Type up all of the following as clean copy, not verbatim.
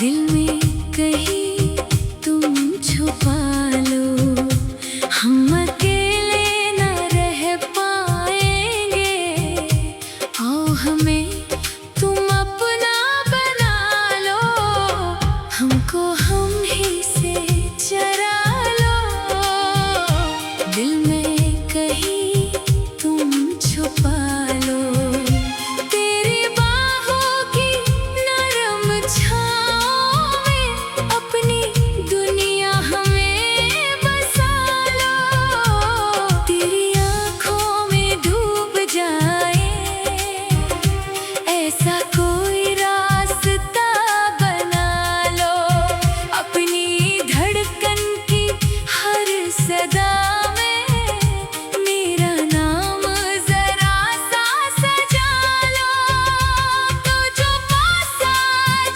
दिल में कहीं तुम छुपा लो, हम अकेले न रह पाएंगे। आओ हमें तुम अपना बना लो, हमको हम ही से चरा लो। दिल में कहीं तुम छुपा लो, तेरी बाहों की नरम छाँव में अपनी दुनिया हमें बसा लो। तेरी आँखों में डूब जाए ऐसा कोई रास्ता बना लो, अपनी धड़कन की हर सदा में मेरा नाम जरा सा सजा लो। तो जो पास आ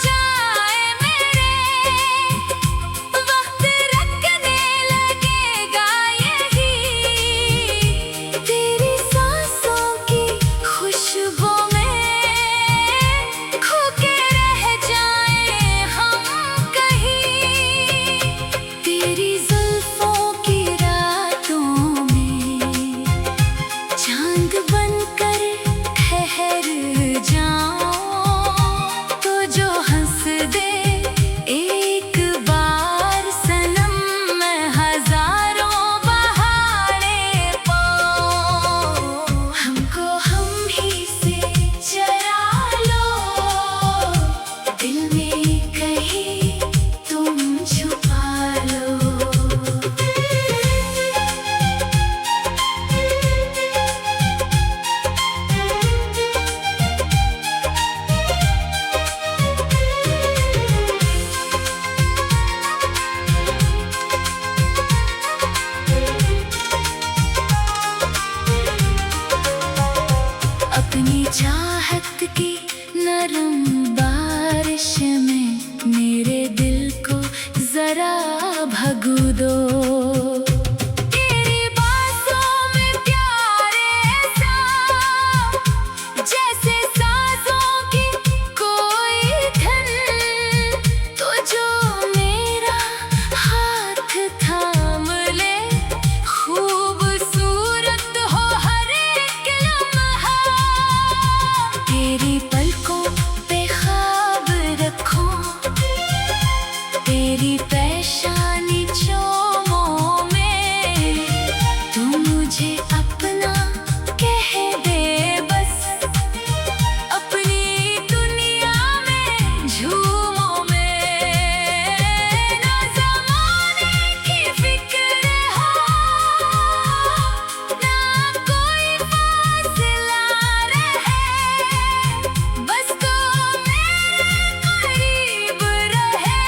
जाए मेरे, वक्त रखने लगेगा यही। तेरी सांसों की खुशबू में खो के रह जाए हम कहीं। तेरी जुल्फों की रातों में चांद बनकर ठहर जाऊं, तो जो हंस दे एक बार सनम, मैं हजारों बहारें पाऊं। हमको हम ही से चरा लो, दिल में कहीं तुम छुपा लो। अपनी चाहत की नरम बारिश में मेरे दिल को जरा भगू दो। तेरी बातों में प्यारे सा जैसे साजों की कोई धन, तो जो मेरा हाथ थाम ले, खूबसूरत हो हर एक लम्हा। तेरी पलकों पे ख्वाब रखूं, तेरी पेशानी चूमों में तू मुझे अपना कह दे बस। अपनी दुनिया में झूमो मैं, ना ज़माने की फिक्र हो, ना कोई फासला रहे, बस तू मेरे करीब रहे।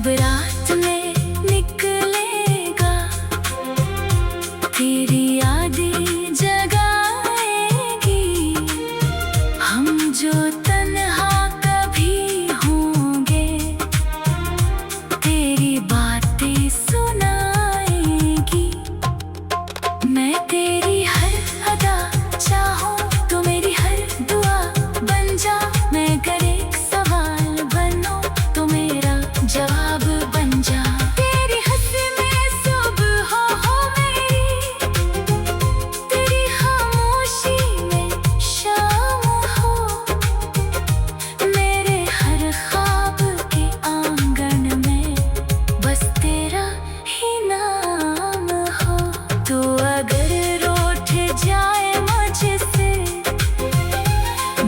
जब रात में निकलेगा तेरी यादें जगाएगी। हम जो तन्हा कभी होंगे तेरी बातें सुनाएगी। मैं तेरी हर अदा चाहूं तो मेरी हर दुआ बन जा। मैं अगर एक सवाल बनूं तो मेरा जवाब बन जा। तेरी हंसी में सुबह हो मेरी, तेरी खामोशी में शाम हो। मेरे हर ख्वाब के आंगन में बस तेरा ही नाम हो। तो अगर रूठ जाए मुझसे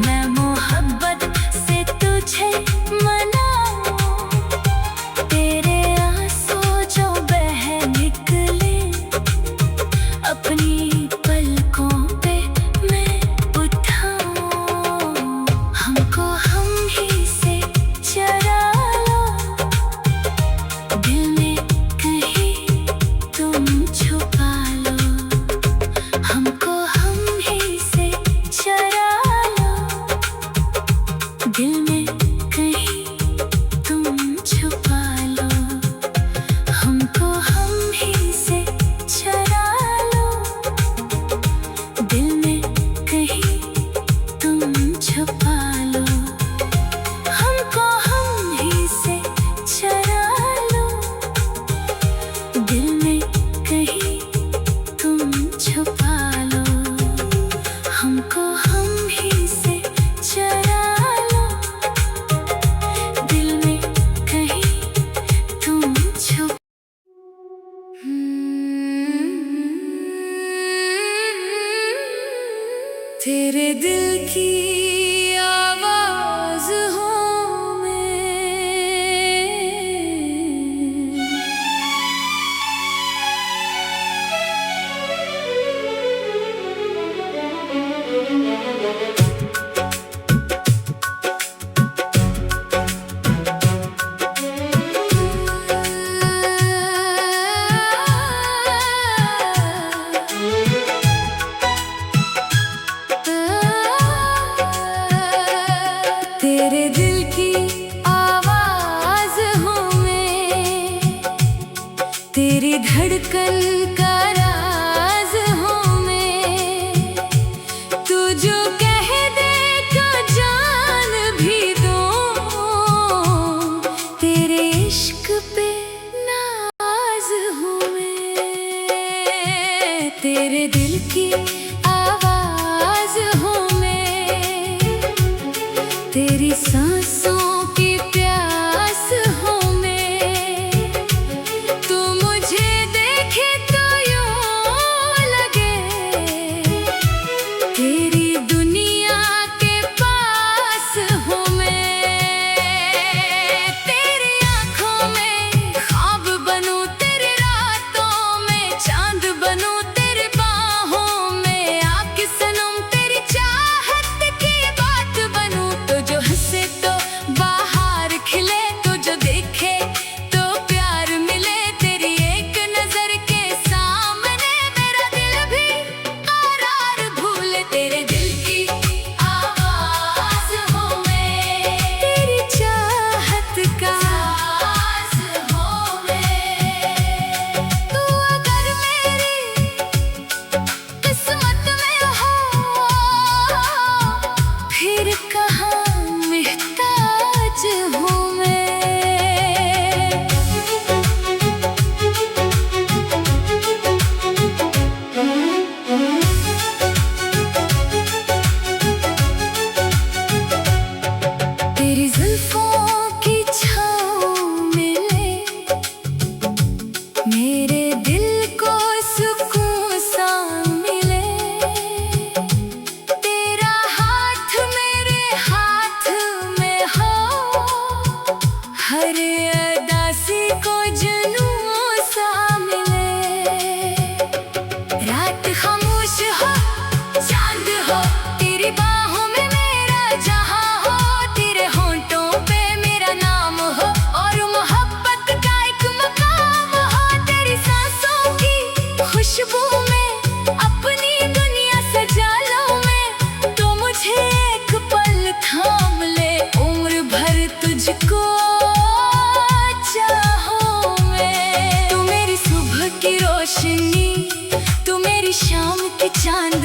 मैं मोहब्बत से तुझे मनाऊं। तेरे आंसू जो बह निकले अपनी पलकों पे मैं उठाऊं। हमको हम ही से चरा लो, दिल में कहीं तुम छुपा लो। हमको हम ही से चरा लो, दिल में कहीं तुम छुपा लो। हमको हम ही से चरा लो, दिल में कहीं तुम छुपा लो। हमको हम ही से चरा लो, दिल में कहीं तुम छुपा लो। हमको हम ही से चरा लो, दिल में कहीं तुम छुपा। तेरे दिल की आवाज हूँ मैं। तेरे दिल की आवाज हूँ मैं, तेरी धड़कन का राज हूँ मैं। तू जो कह दे तो जान भी दूँ, तेरे इश्क पे नाज हूँ मैं। तेरे दिल की आवाज हूँ मैं, तेरी सांसों की प्यास हूँ मैं। तू मुझे देखे तो यूं लगे तेरी दुनिया के पास हूँ मैं। तेरी आँखों में ख्वाब बनूं, तेरी रातों में चांद बनूं, तेरी बाहों में आके सनम तेरी चाहत की बात बनूं। तो जो हंसे चांद